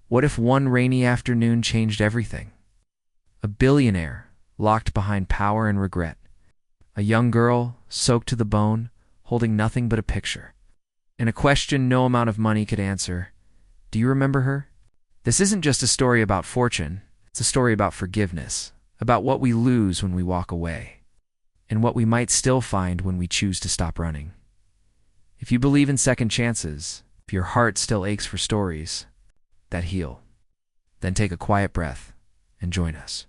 What if one rainy afternoon changed everything? A billionaire, locked behind power and regret. A young girl, soaked to the bone, holding nothing but a picture. And a question no amount of money could answer. Do you remember her? This isn't just a story about fortune. It's a story about forgiveness, about what we lose when we walk away, and what we might still find when we choose to stop running. If you believe in second chances, if your heart still aches for stories that heal, then take a quiet breath and join us.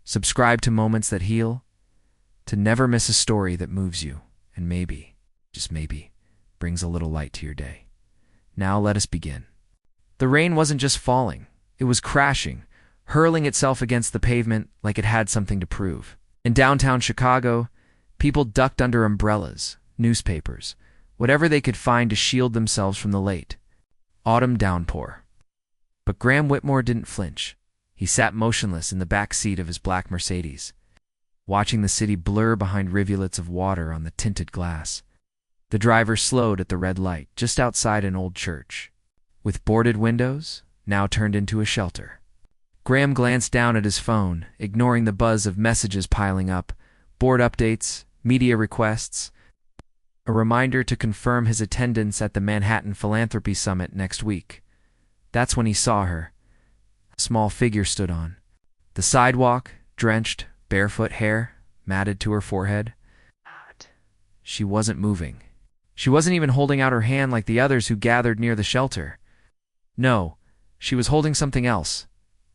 Subscribe to Moments That Heal to never miss a story that moves you and maybe, just maybe, brings a little light to your day. Now let us begin. The rain wasn't just falling, it was crashing, hurling itself against the pavement like it had something to prove. In downtown Chicago, people ducked under umbrellas, newspapers, whatever they could find to shield themselves from the late autumn downpour. But Graham Whitmore didn't flinch. He sat motionless in the back seat of his black Mercedes, watching the city blur behind rivulets of water on the tinted glass. The driver slowed at the red light just outside an old church, with boarded windows, now turned into a shelter. Graham glanced down at his phone, ignoring the buzz of messages piling up, board updates, media requests, a reminder to confirm his attendance at the Manhattan Philanthropy Summit next week. That's when he saw her. A small figure stood on the sidewalk, drenched, barefoot, hair matted to her forehead. She wasn't moving. She wasn't even holding out her hand like the others who gathered near the shelter. No, she was holding something else.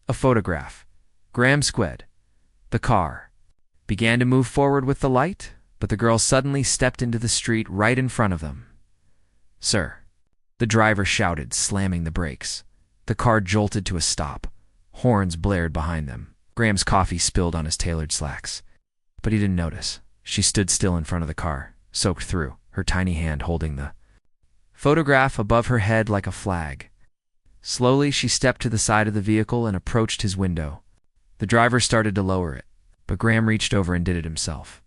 A photograph. Graham squed. The car began to move forward with the light, but the girl suddenly stepped into the street right in front of them. "Sir," the driver shouted, slamming the brakes. The car jolted to a stop. Horns blared behind them. Graham's coffee spilled on his tailored slacks. But he didn't notice. She stood still in front of the car, soaked through, her tiny hand holding the photograph above her head like a flag. Slowly, she stepped to the side of the vehicle and approached his window. The driver started to lower it, but Graham reached over and did it himself.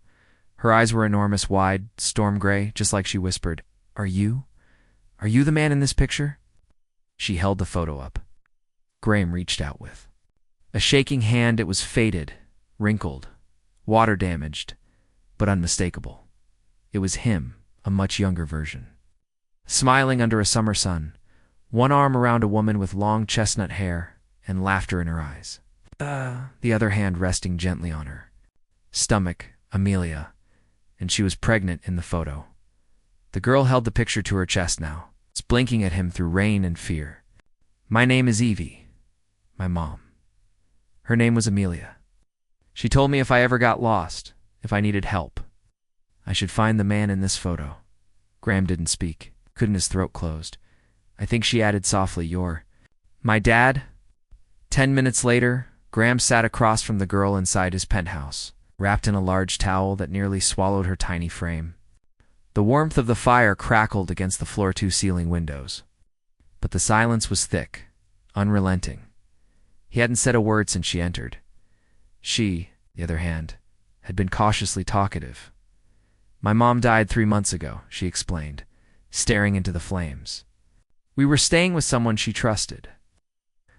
Her eyes were enormous, wide, storm gray, just like she whispered, Are you the man in this picture?" She held the photo up. Graham reached out with a shaking hand. It was faded, wrinkled, water-damaged, but unmistakable. It was him, a much younger version. Smiling under a summer sun, one arm around a woman with long chestnut hair and laughter in her eyes. The other hand resting gently on her stomach, Amelia, and she was pregnant in the photo. The girl held the picture to her chest now, blinking at him through rain and fear. "My name is Evie. My mom. Her name was Amelia. She told me if I ever got lost, if I needed help, I should find the man in this photo." Graham didn't speak, couldn't his throat closed. I think she added softly, "You're my dad?" 10 minutes later, Graham sat across from the girl inside his penthouse, wrapped in a large towel that nearly swallowed her tiny frame. The warmth of the fire crackled against the floor-to-ceiling windows. But the silence was thick, unrelenting. He hadn't said a word since she entered. She, the other hand, had been cautiously talkative. "My mom died 3 months ago," she explained, staring into the flames. "We were staying with someone she trusted.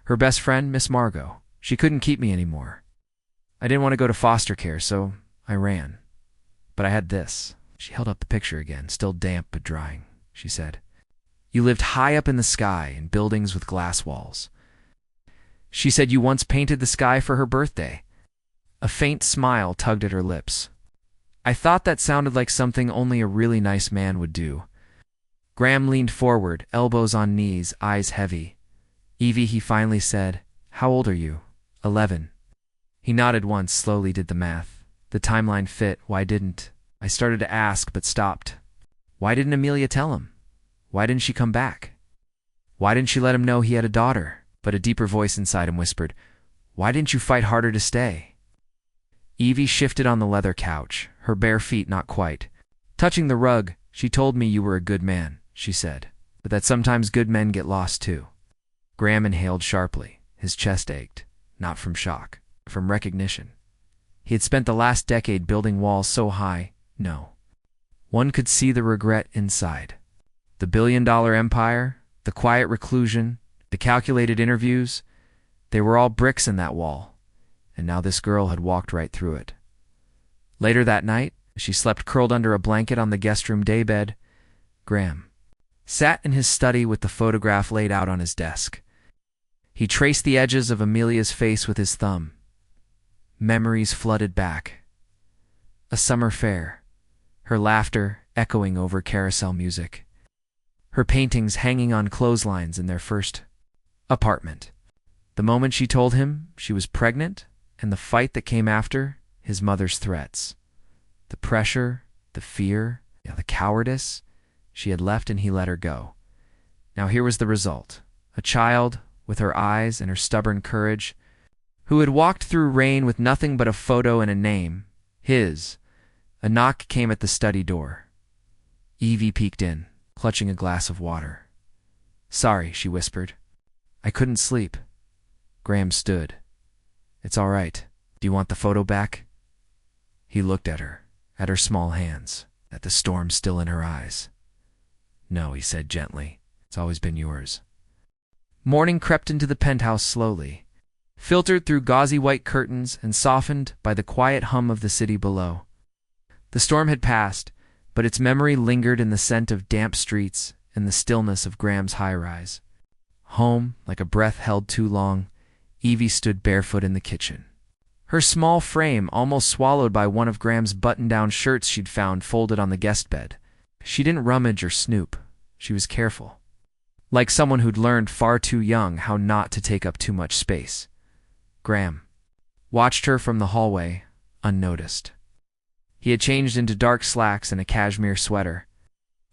Her best friend, Miss Margot. She couldn't keep me anymore. I didn't want to go to foster care, so I ran. But I had this." She held up the picture again, still damp but drying. She said, "You lived high up in the sky in buildings with glass walls. She said you once painted the sky for her birthday." A faint smile tugged at her lips. "I thought that sounded like something only a really nice man would do." Graham leaned forward, elbows on knees, eyes heavy. "Evie," he finally said, "how old are you?" 11. He nodded once, slowly did the math. The timeline fit. Why didn't I started to ask, but stopped. Why didn't Amelia tell him? Why didn't she come back? Why didn't she let him know he had a daughter? But a deeper voice inside him whispered, "Why didn't you fight harder to stay?" Evie shifted on the leather couch, her bare feet not quite touching the rug. "She told me you were a good man," she said, "but that sometimes good men get lost too." Graham inhaled sharply. His chest ached, not from shock, but from recognition. He had spent the last decade building walls so high. No. One could see the regret inside. The billion-dollar empire, the quiet reclusion, The calculated interviews, they were all bricks in that wall, and now this girl had walked right through it. Later that night, as she slept curled under a blanket on the guest room daybed, Graham sat in his study with the photograph laid out on his desk. He traced the edges of Amelia's face with his thumb. Memories flooded back. A summer fair, her laughter echoing over carousel music, her paintings hanging on clotheslines in their first apartment. The moment she told him she was pregnant, and the fight that came after, his mother's threats. The pressure, the fear, the cowardice. She had left and he let her go. Now here was the result. A child, with her eyes and her stubborn courage, who had walked through rain with nothing but a photo and a name, his. A knock came at the study door. Evie peeked in, clutching a glass of water. "Sorry," she whispered. "I couldn't sleep." Graham stood. "It's all right. Do you want the photo back?" He looked at her small hands, at the storm still in her eyes. "No," he said gently. "It's always been yours." Morning crept into the penthouse slowly, filtered through gauzy white curtains and softened by the quiet hum of the city below. The storm had passed, but its memory lingered in the scent of damp streets and the stillness of Graham's high-rise. Home, like a breath held too long, Evie stood barefoot in the kitchen. Her small frame almost swallowed by one of Graham's button-down shirts she'd found folded on the guest bed. She didn't rummage or snoop. She was careful. Like someone who'd learned far too young how not to take up too much space. Graham watched her from the hallway, unnoticed. He had changed into dark slacks and a cashmere sweater,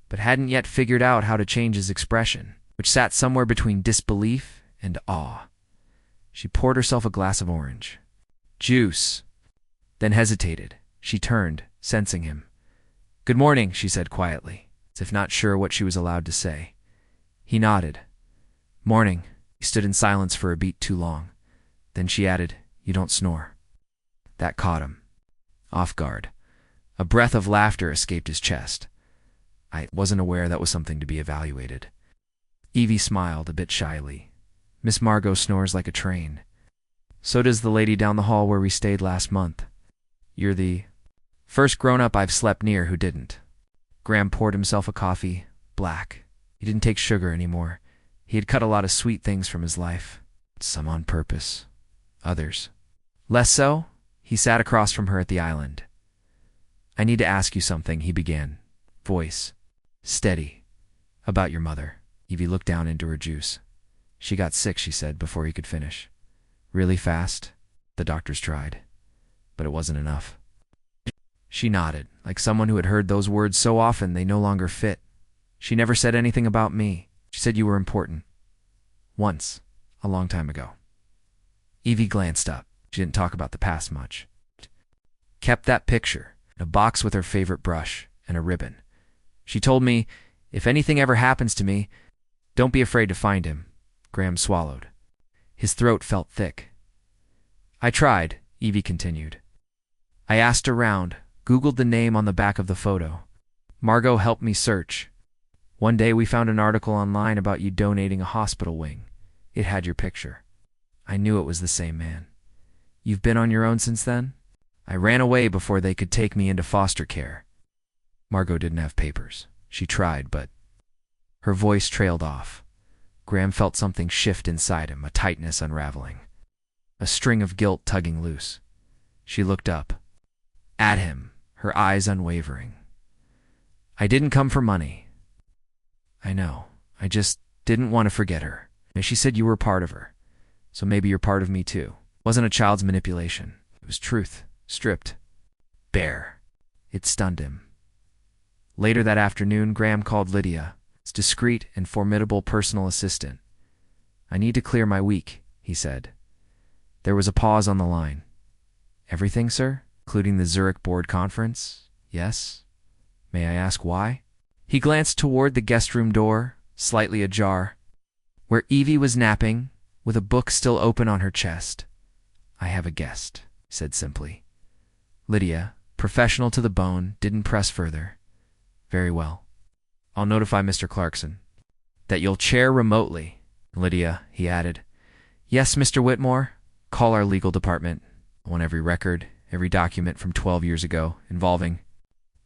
but hadn't yet figured out how to change his expression, which sat somewhere between disbelief and awe. She poured herself a glass of orange juice, then hesitated. She turned, sensing him. "Good morning," she said quietly, as if not sure what she was allowed to say. He nodded. "Morning." He stood in silence for a beat too long. Then she added, "You don't snore." That caught him off guard. A breath of laughter escaped his chest. "I wasn't aware that was something to be evaluated." Evie smiled a bit shyly. "Miss Margot snores like a train. So does the lady down the hall where we stayed last month. You're the first grown-up I've slept near who didn't." Graham poured himself a coffee, black. He didn't take sugar anymore. He had cut a lot of sweet things from his life. Some on purpose. Others less so. He sat across from her at the island. "I need to ask you something," he began, voice steady. "About your mother." Evie looked down into her juice. "She got sick," she said before he could finish. "Really fast. The doctors tried, but it wasn't enough." She nodded, like someone who had heard those words so often they no longer fit. "She never said anything about me. She said you were important. Once, a long time ago." Evie glanced up. She didn't talk about the past much. Kept that picture, a box with her favorite brush, and a ribbon. "She told me, if anything ever happens to me, don't be afraid to find him." Graham swallowed. His throat felt thick. "I tried," Evie continued. "I asked around, Googled the name on the back of the photo. Margot helped me search. One day we found an article online about you donating a hospital wing. It had your picture. I knew it was the same man. You've been on your own since then? I ran away before they could take me into foster care." Margot didn't have papers. She tried, but her voice trailed off. Graham felt something shift inside him, a tightness unraveling, a string of guilt tugging loose. She looked up at him, her eyes unwavering. "I didn't come for money." "I know. I just didn't want to forget her. And she said you were part of her. So maybe you're part of me too. It wasn't a child's manipulation. It was truth, stripped bare." It stunned him. Later that afternoon, Graham called Lydia, his discreet and formidable personal assistant. "I need to clear my week," he said. There was a pause on the line. "Everything, sir? Including the Zurich board conference?" "Yes." "May I ask why?" He glanced toward the guest room door, slightly ajar, where Evie was napping, with a book still open on her chest. "I have a guest," he said simply. Lydia, professional to the bone, didn't press further. "Very well. I'll notify Mr. Clarkson that you'll chair remotely." Lydia, he added. Yes, Mr. Whitmore. Call our legal department. I want every record, every document from 12 years ago involving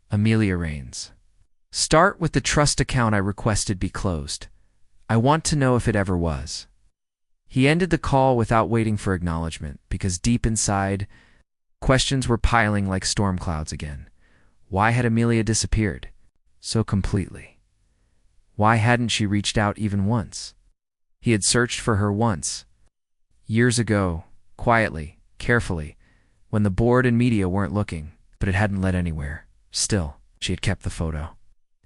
Amelia Raines. Start with the trust account I requested be closed. I want to know if it ever was. He ended the call without waiting for acknowledgement, because deep inside, questions were piling like storm clouds again. Why had Amelia disappeared so completely? Why hadn't she reached out even once? He had searched for her once, years ago, quietly, carefully, when the board and media weren't looking, but it hadn't led anywhere. Still, she had kept the photo.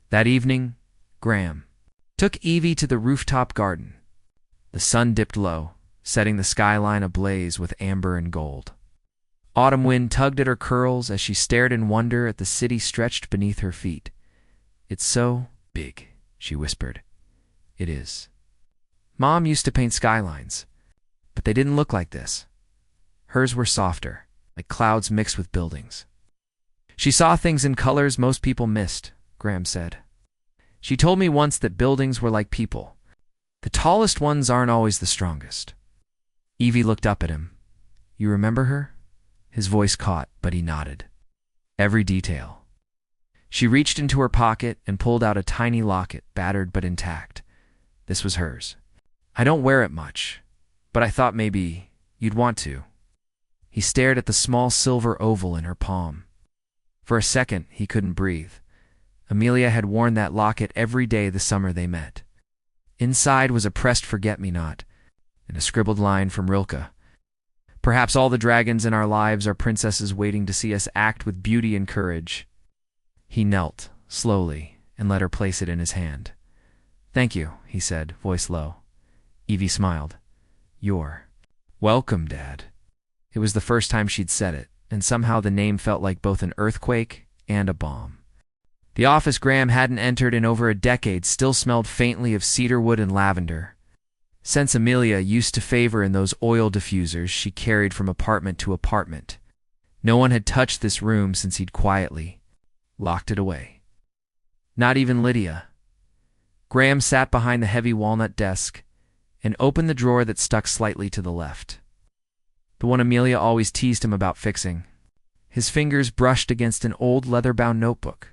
That evening, Graham took Evie to the rooftop garden. The sun dipped low, setting the skyline ablaze with amber and gold. Autumn wind tugged at her curls as she stared in wonder at the city stretched beneath her feet. It's so big, she whispered. It is. Mom used to paint skylines, but they didn't look like this. Hers were softer, like clouds mixed with buildings. She saw things in colors most people missed, Graham said. She told me once that buildings were like people. The tallest ones aren't always the strongest. Evie looked up at him. You remember her? His voice caught, but he nodded. Every detail. She reached into her pocket and pulled out a tiny locket, battered but intact. This was hers. I don't wear it much, but I thought maybe you'd want to. He stared at the small silver oval in her palm. For a second, he couldn't breathe. Amelia had worn that locket every day the summer they met. Inside was a pressed forget-me-not and a scribbled line from Rilke. Perhaps all the dragons in our lives are princesses waiting to see us act with beauty and courage. He knelt, slowly, and let her place it in his hand. Thank you, he said, voice low. Evie smiled. You're welcome, Dad. It was the first time she'd said it, and somehow the name felt like both an earthquake and a bomb. The office Graham hadn't entered in over a decade still smelled faintly of cedarwood and lavender. Scents Amelia used to favor in those oil diffusers she carried from apartment to apartment. No one had touched this room since he'd quietly locked it away. Not even Lydia. Graham sat behind the heavy walnut desk and opened the drawer that stuck slightly to the left. The one Amelia always teased him about fixing. His fingers brushed against an old leather-bound notebook,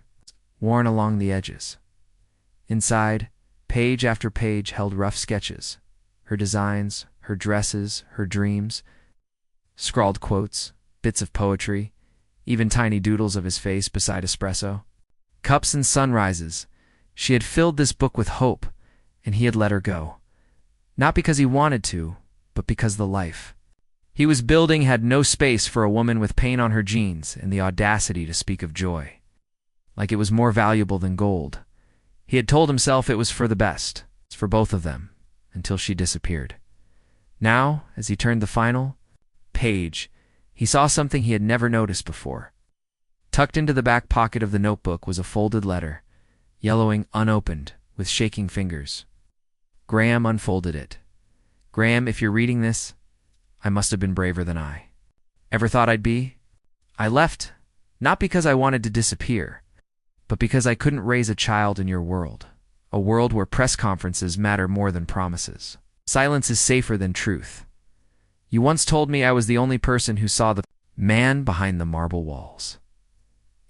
worn along the edges. Inside, page after page held rough sketches. Her designs, her dresses, her dreams. Scrawled quotes, bits of poetry, even tiny doodles of his face beside espresso. Cups and sunrises. She had filled this book with hope, and he had let her go. Not because he wanted to, but because the life he was building had no space for a woman with pain on her jeans and the audacity to speak of joy. Like it was more valuable than gold. He had told himself it was for the best. It's for both of them, until she disappeared. Now, as he turned the final page, he saw something he had never noticed before. Tucked into the back pocket of the notebook was a folded letter, yellowing unopened, with shaking fingers. Graham unfolded it. Graham, if you're reading this, I must have been braver than I ever thought I'd be. I left, not because I wanted to disappear, but because I couldn't raise a child in your world, a world where press conferences matter more than promises. Silence is safer than truth. You once told me I was the only person who saw the man behind the marble walls.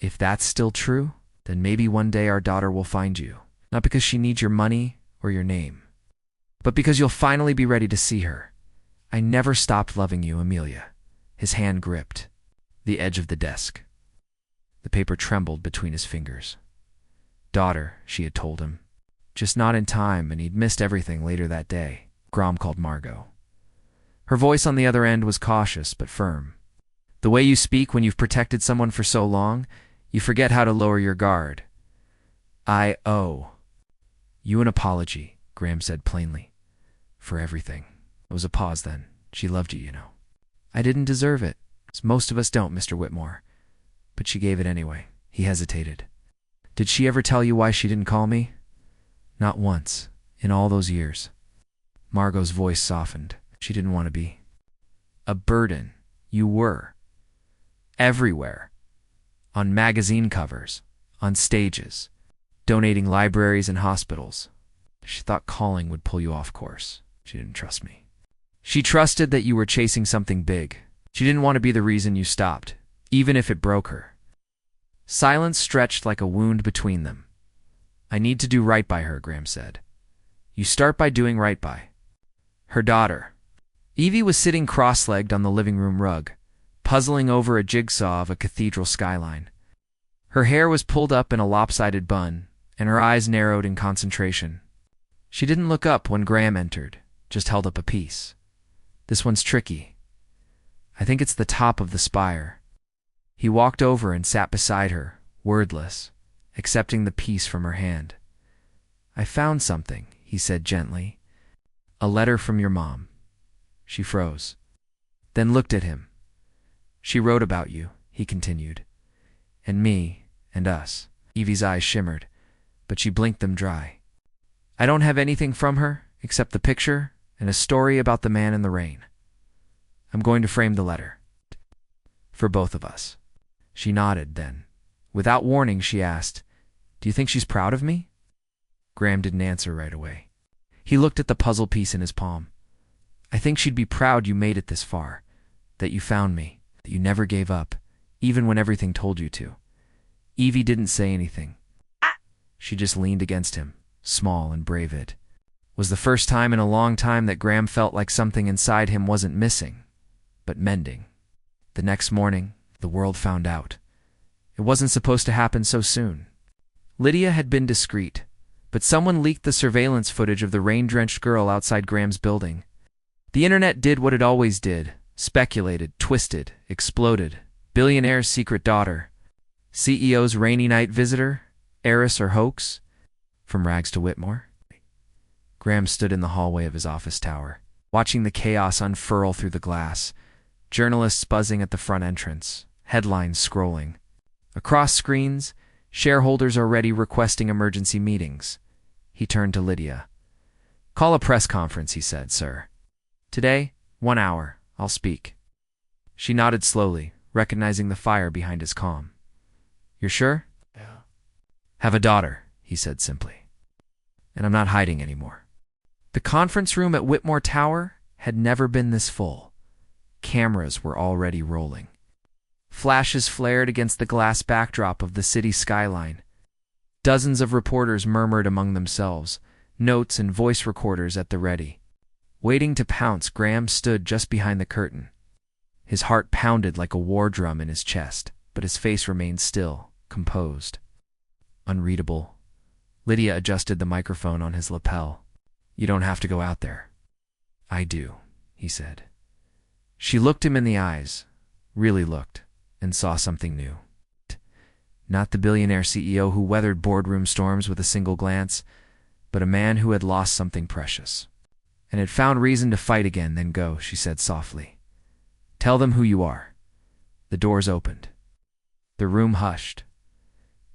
If that's still true, then maybe one day our daughter will find you, not because she needs your money or your name, but because you'll finally be ready to see her. I never stopped loving you, Amelia. His hand gripped the edge of the desk. The paper trembled between his fingers. Daughter, she had told him. Just not in time, and he'd missed everything later that day. Grom called Margot. Her voice on the other end was cautious but firm. The way you speak when you've protected someone for so long, you forget how to lower your guard. I owe you an apology, Graham said plainly, for everything. There was a pause then. She loved you, you know. I didn't deserve it. Most of us don't, Mr. Whitmore. But she gave it anyway. He hesitated. Did she ever tell you why she didn't call me? Not once, in all those years. Margot's voice softened. She didn't want to be a burden. You were. Everywhere. On magazine covers. On stages. Donating libraries and hospitals. She thought calling would pull you off course. She didn't trust me. She trusted that you were chasing something big. She didn't want to be the reason you stopped, even if it broke her. Silence stretched like a wound between them. I need to do right by her, Graham said. You start by doing right by her daughter. Evie was sitting cross-legged on the living room rug, puzzling over a jigsaw of a cathedral skyline. Her hair was pulled up in a lopsided bun, and her eyes narrowed in concentration. She didn't look up when Graham entered, just held up a piece. This one's tricky. I think it's the top of the spire. He walked over and sat beside her, wordless, accepting the piece from her hand. I found something, he said gently. A letter from your mom. She froze, then looked at him. She wrote about you, he continued. And me, and us. Evie's eyes shimmered, but she blinked them dry. I don't have anything from her, except the picture and a story about the man in the rain. I'm going to frame the letter. For both of us. She nodded then. Without warning, she asked, Do you think she's proud of me? Graham didn't answer right away. He looked at the puzzle piece in his palm. I think she'd be proud you made it this far, that you found me, that you never gave up, even when everything told you to. Evie didn't say anything. She just leaned against him, small and brave. It was the first time in a long time that Graham felt like something inside him wasn't missing, but mending. The next morning, the world found out. It wasn't supposed to happen so soon. Lydia had been discreet, but someone leaked the surveillance footage of the rain-drenched girl outside Graham's building. The internet did what it always did, speculated, twisted, exploded. Billionaire's secret daughter. CEO's rainy night visitor. Heiress or hoax. From rags to Whitmore. Graham stood in the hallway of his office tower, watching the chaos unfurl through the glass. Journalists buzzing at the front entrance. Headlines scrolling. Across screens, shareholders already requesting emergency meetings. He turned to Lydia. Call a press conference, he said, sir. Today, 1 hour, I'll speak. She nodded slowly, recognizing the fire behind his calm. You're sure? Yeah. Have a daughter, he said simply. And I'm not hiding anymore. The conference room at Whitmore Tower had never been this full. Cameras were already rolling. Flashes flared against the glass backdrop of the city skyline. Dozens of reporters murmured among themselves, notes and voice recorders at the ready. Waiting to pounce, Graham stood just behind the curtain. His heart pounded like a war drum in his chest, but his face remained still, composed. Unreadable. Lydia adjusted the microphone on his lapel. You don't have to go out there. I do, he said. She looked him in the eyes, really looked, and saw something new. Not the billionaire CEO who weathered boardroom storms with a single glance, but a man who had lost something precious. And had found reason to fight again, then go, she said softly. Tell them who you are. The doors opened. The room hushed.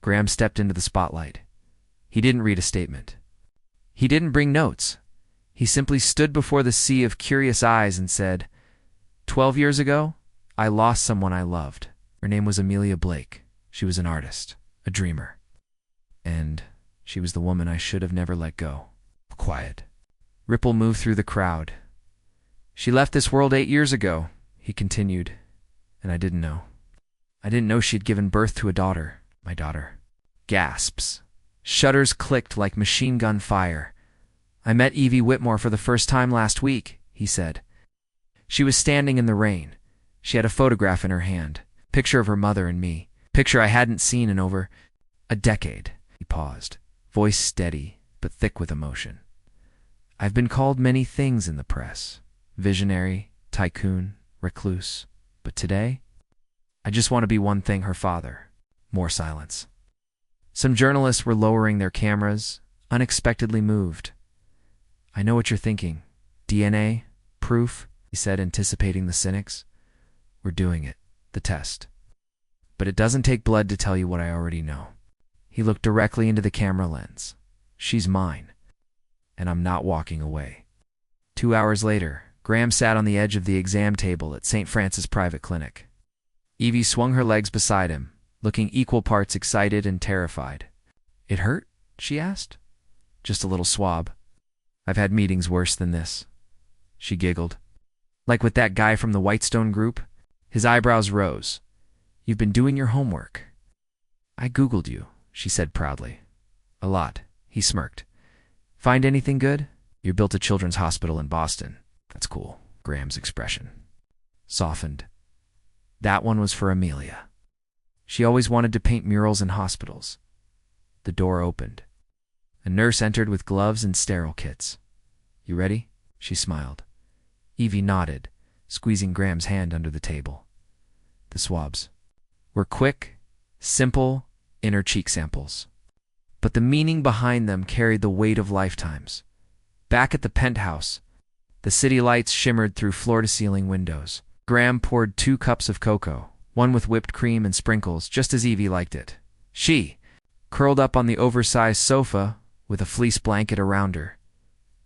Graham stepped into the spotlight. He didn't read a statement. He didn't bring notes. He simply stood before the sea of curious eyes and said, 12 years ago, I lost someone I loved. Her name was Amelia Blake. She was an artist, a dreamer. And she was the woman I should have never let go. Quiet. Ripple moved through the crowd. She left this world 8 years ago, he continued, and I didn't know. I didn't know she'd given birth to a daughter, my daughter. Gasps. Shutters clicked like machine gun fire. I met Evie Whitmore for the first time last week, he said. She was standing in the rain. She had a photograph in her hand, picture of her mother and me, picture I hadn't seen in over a decade. He paused, voice steady but thick with emotion. I've been called many things in the press. Visionary, tycoon, recluse. But today, I just want to be one thing, her father. More silence. Some journalists were lowering their cameras, unexpectedly moved. I know what you're thinking. DNA? Proof? He said, anticipating the cynics. We're doing it. The test. But it doesn't take blood to tell you what I already know. He looked directly into the camera lens. She's mine. And I'm not walking away. 2 hours later, Graham sat on the edge of the exam table at St. Francis Private Clinic. Evie swung her legs beside him, looking equal parts excited and terrified. It hurt? She asked. Just a little swab. I've had meetings worse than this, she giggled. Like with that guy from the Whitestone group? His eyebrows rose. You've been doing your homework. I Googled you, she said proudly. A lot, he smirked. Find anything good? You built a children's hospital in Boston. That's cool. Graham's expression softened. That one was for Amelia. She always wanted to paint murals in hospitals. The door opened. A nurse entered with gloves and sterile kits. You ready? She smiled. Evie nodded, squeezing Graham's hand under the table. The swabs were quick, simple, inner cheek samples. But the meaning behind them carried the weight of lifetimes. Back at the penthouse, the city lights shimmered through floor-to-ceiling windows. Graham poured 2 cups of cocoa, one with whipped cream and sprinkles, just as Evie liked it. She, curled up on the oversized sofa with a fleece blanket around her.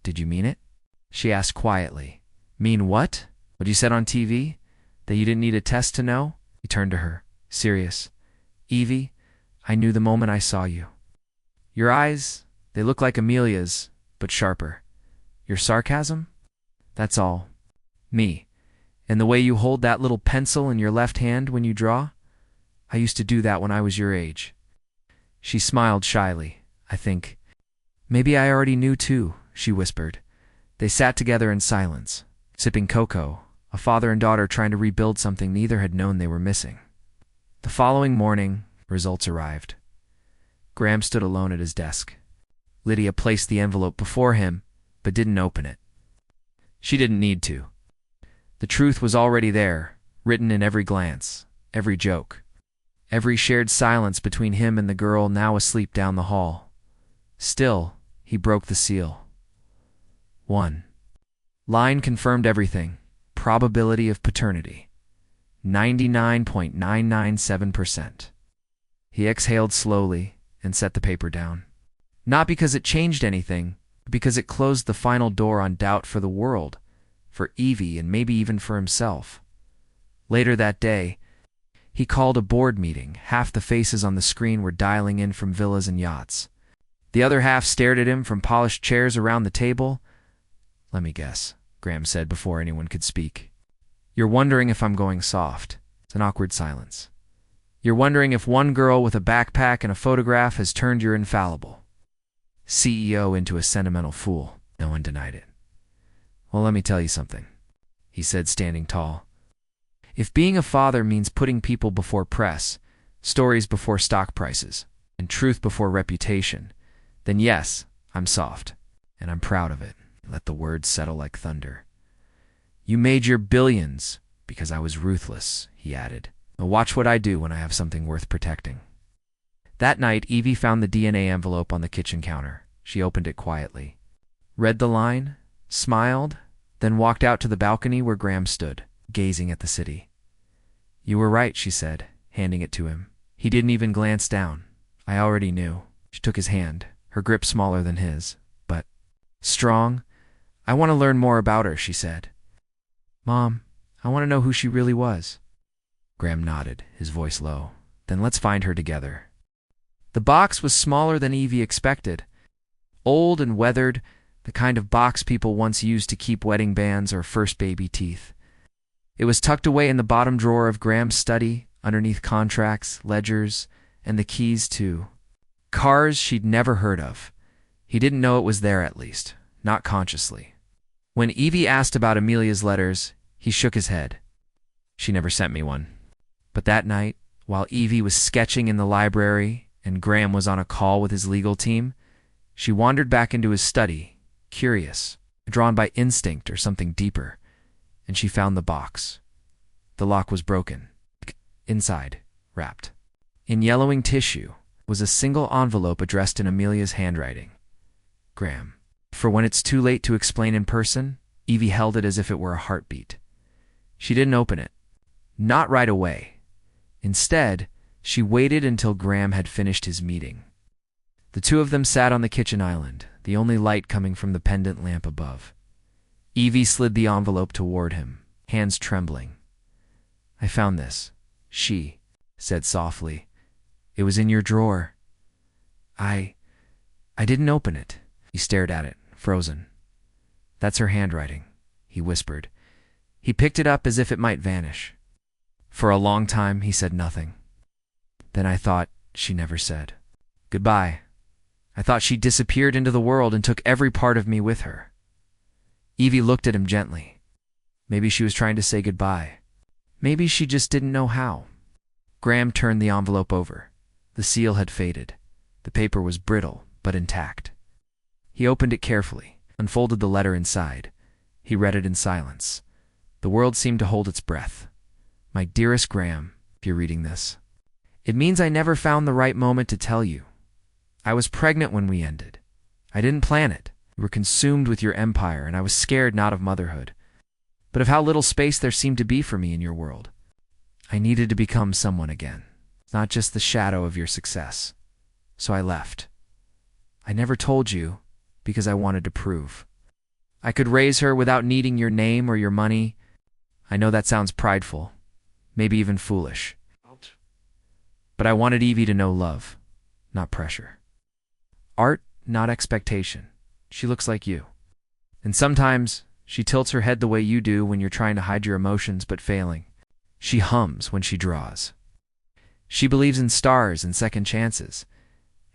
Did you mean it? She asked quietly. Mean what? What you said on TV? That you didn't need a test to know? He turned to her, serious. Evie, I knew the moment I saw you. Your eyes, they look like Amelia's, but sharper. Your sarcasm? That's all. Me. And the way you hold that little pencil in your left hand when you draw? I used to do that when I was your age. She smiled shyly, I think. Maybe I already knew too, she whispered. They sat together in silence, sipping cocoa, a father and daughter trying to rebuild something neither had known they were missing. The following morning, results arrived. Graham stood alone at his desk. Lydia placed the envelope before him, but didn't open it. She didn't need to. The truth was already there, written in every glance, every joke, every shared silence between him and the girl now asleep down the hall. Still, he broke the seal. 1. Line confirmed everything. Probability of paternity. 99.997%. He exhaled slowly and set the paper down. Not because it changed anything, but because it closed the final door on doubt for the world, for Evie and maybe even for himself. Later that day, he called a board meeting. Half the faces on the screen were dialing in from villas and yachts. The other half stared at him from polished chairs around the table. Let me guess, Graham said before anyone could speak. You're wondering if I'm going soft. It's an awkward silence. You're wondering if one girl with a backpack and a photograph has turned your infallible CEO into a sentimental fool. No one denied it. Well, let me tell you something, he said, standing tall. If being a father means putting people before press, stories before stock prices, and truth before reputation, then yes, I'm soft, and I'm proud of it. Let the words settle like thunder. You made your billions because I was ruthless, he added. Now watch what I do when I have something worth protecting. That night, Evie found the DNA envelope on the kitchen counter. She opened it quietly, read the line, smiled, then walked out to the balcony where Graham stood, gazing at the city. You were right, she said, handing it to him. He didn't even glance down. I already knew. She took his hand, her grip smaller than his, but strong. I want to learn more about her, she said. Mom, I want to know who she really was. Graham nodded, his voice low. Then let's find her together. The box was smaller than Evie expected. Old and weathered, the kind of box people once used to keep wedding bands or first baby teeth. It was tucked away in the bottom drawer of Graham's study, underneath contracts, ledgers, and the keys to cars she'd never heard of. He didn't know it was there, at least, not consciously. When Evie asked about Amelia's letters, he shook his head. She never sent me one. But that night, while Evie was sketching in the library and Graham was on a call with his legal team, she wandered back into his study, curious, drawn by instinct or something deeper, and she found the box. The lock was broken. Inside, wrapped in yellowing tissue, was a single envelope addressed in Amelia's handwriting. Graham. For when it's too late to explain in person, Evie held it as if it were a heartbeat. She didn't open it. Not right away. Instead, she waited until Graham had finished his meeting. The two of them sat on the kitchen island, the only light coming from the pendant lamp above. Evie slid the envelope toward him, hands trembling. I found this, she said softly. It was in your drawer. I didn't open it. He stared at it, frozen. That's her handwriting, he whispered. He picked it up as if it might vanish. For a long time, he said nothing. Then I thought she never said goodbye. I thought she disappeared into the world and took every part of me with her. Evie looked at him gently. Maybe she was trying to say goodbye. Maybe she just didn't know how. Graham turned the envelope over. The seal had faded. The paper was brittle, but intact. He opened it carefully, unfolded the letter inside. He read it in silence. The world seemed to hold its breath. My dearest Graham, if you're reading this, it means I never found the right moment to tell you. I was pregnant when we ended. I didn't plan it. You were consumed with your empire, and I was scared not of motherhood, but of how little space there seemed to be for me in your world. I needed to become someone again, not just the shadow of your success. So I left. I never told you because I wanted to prove I could raise her without needing your name or your money. I know that sounds prideful, maybe even foolish. But I wanted Evie to know love, not pressure. Art, not expectation. She looks like you. And sometimes she tilts her head the way you do when you're trying to hide your emotions but failing. She hums when she draws. She believes in stars and second chances.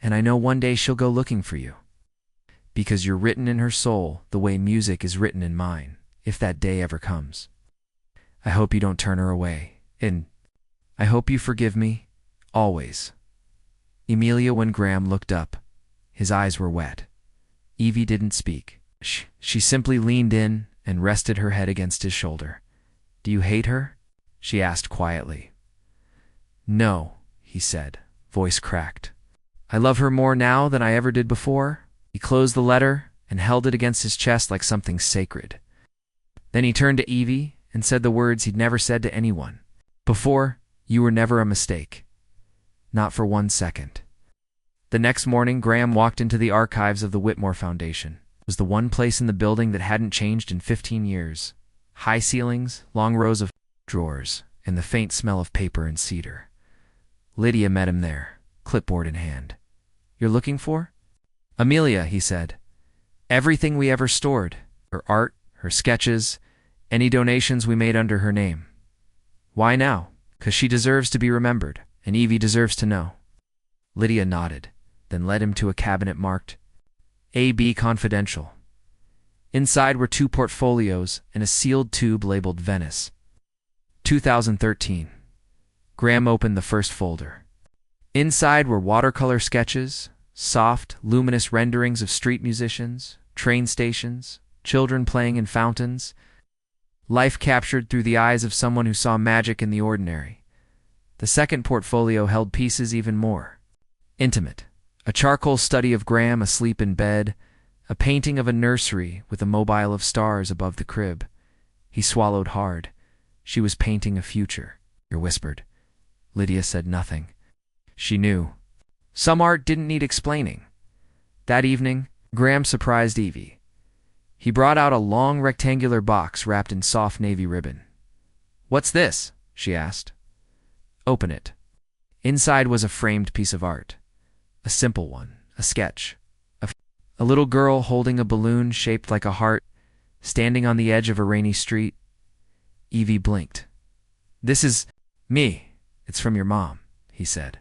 And I know one day she'll go looking for you. Because you're written in her soul the way music is written in mine, if that day ever comes. I hope you don't turn her away. And I hope you forgive me, always. Emilia. When Graham looked up, his eyes were wet. Evie didn't speak. She simply leaned in and rested her head against his shoulder. Do you hate her? She asked quietly. No, he said, voice cracked. I love her more now than I ever did before. He closed the letter and held it against his chest like something sacred. Then he turned to Evie and said the words he'd never said to anyone. Before, you were never a mistake. Not for 1 second. The next morning, Graham walked into the archives of the Whitmore Foundation. It was the one place in the building that hadn't changed in 15 years. High ceilings, long rows of drawers, and the faint smell of paper and cedar. Lydia met him there, clipboard in hand. You're looking for? Emilia, he said. Everything we ever stored. Her art, her sketches, any donations we made under her name. Why now? 'Cause she deserves to be remembered, and Evie deserves to know. Lydia nodded, then led him to a cabinet marked A.B. Confidential. Inside were 2 portfolios and a sealed tube labeled Venice. 2013. Graham opened the first folder. Inside were watercolor sketches, soft, luminous renderings of street musicians, train stations, children playing in fountains, life captured through the eyes of someone who saw magic in the ordinary. The second portfolio held pieces even more intimate. A charcoal study of Graham asleep in bed, a painting of a nursery with a mobile of stars above the crib. He swallowed hard. She was painting a future. He whispered. Lydia said nothing. She knew. Some art didn't need explaining. That evening, Graham surprised Evie. He brought out a long rectangular box wrapped in soft navy ribbon. What's this? She asked. Open it. Inside was a framed piece of art. A simple one, a sketch. A little girl holding a balloon shaped like a heart, standing on the edge of a rainy street. Evie blinked. This is me. It's from your mom, he said.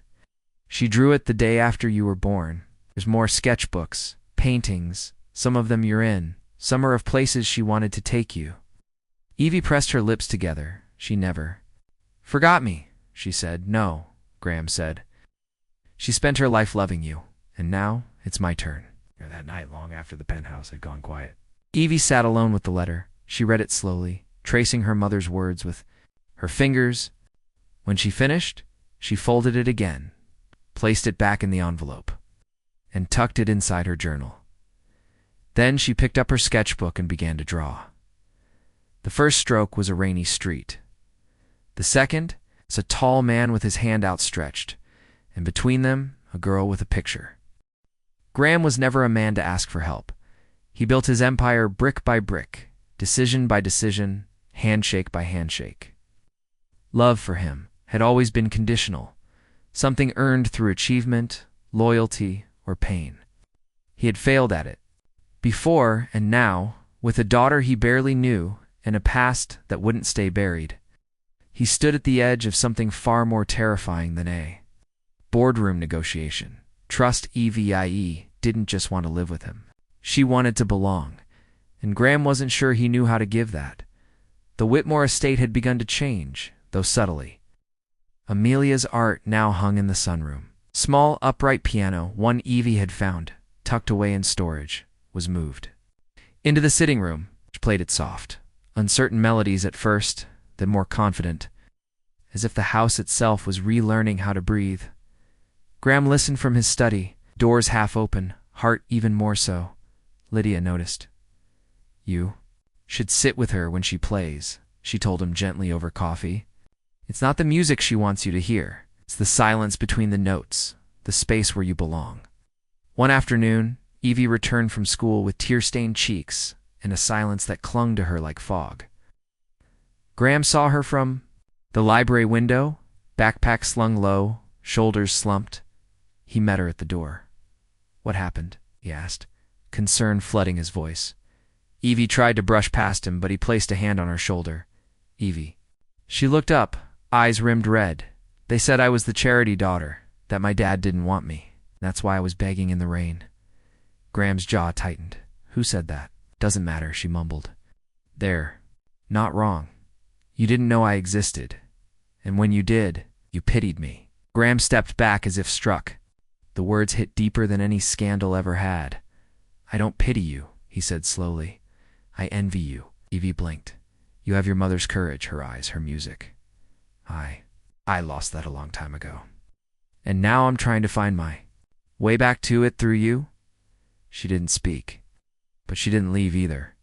She drew it the day after you were born. There's more sketchbooks, paintings, some of them you're in, some are of places she wanted to take you. Evie pressed her lips together. She never forgot me, she said. No, Graham said. She spent her life loving you, and now it's my turn. That night, long after the penthouse had gone quiet, Evie sat alone with the letter. She read it slowly, tracing her mother's words with her fingers. When she finished, she folded it again, placed it back in the envelope, and tucked it inside her journal. Then she picked up her sketchbook and began to draw. The first stroke was a rainy street. The second is a tall man with his hand outstretched, and between them, a girl with a picture. Graham was never a man to ask for help. He built his empire brick by brick, decision by decision, handshake by handshake. Love for him had always been conditional, something earned through achievement, loyalty, or pain. He had failed at it. Before and now, with a daughter he barely knew and a past that wouldn't stay buried. He stood at the edge of something far more terrifying than a boardroom negotiation. Trust Evie didn't just want to live with him. She wanted to belong, and Graham wasn't sure he knew how to give that. The Whitmore estate had begun to change, though subtly. Amelia's art now hung in the sunroom. Small, upright piano, one Evie had found, tucked away in storage, was moved into the sitting room, which played its soft, uncertain melodies at first, then more confident, as if the house itself was relearning how to breathe. Graham listened from his study, doors half open, heart even more so. Lydia noticed. "You should sit with her when she plays," she told him gently over coffee. "It's not the music she wants you to hear. It's the silence between the notes, the space where you belong." One afternoon, Evie returned from school with tear-stained cheeks and a silence that clung to her like fog. Graham saw her from the library window, backpack slung low, shoulders slumped. He met her at the door. "What happened?" he asked, concern flooding his voice. Evie tried to brush past him, but he placed a hand on her shoulder. "Evie." She looked up, eyes rimmed red. "They said I was the charity daughter, that my dad didn't want me. That's why I was begging in the rain." Graham's jaw tightened. "Who said that?" "Doesn't matter," she mumbled. "They're not wrong. You didn't know I existed. And when you did, you pitied me." Graham stepped back as if struck. The words hit deeper than any scandal ever had. "I don't pity you," he said slowly. "I envy you." Evie blinked. "You have your mother's courage, her eyes, her music. I lost that a long time ago. And now I'm trying to find my way back to it through you." She didn't speak, but she didn't leave either.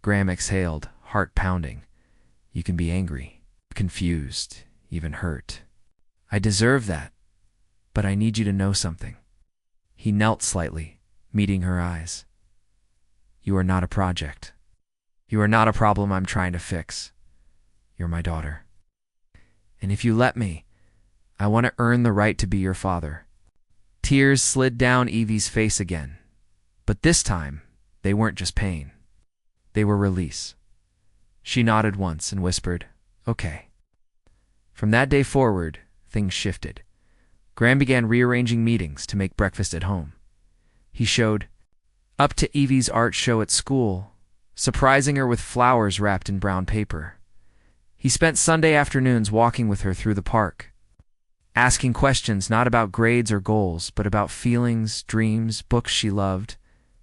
Graham exhaled, heart pounding. "You can be angry, confused, even hurt. I deserve that, but I need you to know something." He knelt slightly, meeting her eyes. "You are not a project. You are not a problem I'm trying to fix. You're my daughter. And if you let me, I want to earn the right to be your father." Tears slid down Evie's face again, but this time they weren't just pain. They were release. She nodded once and whispered, "Okay." From that day forward, things shifted. Graham began rearranging meetings to make breakfast at home. He showed up to Evie's art show at school, surprising her with flowers wrapped in brown paper. He spent Sunday afternoons walking with her through the park, asking questions not about grades or goals, but about feelings, dreams, books she loved.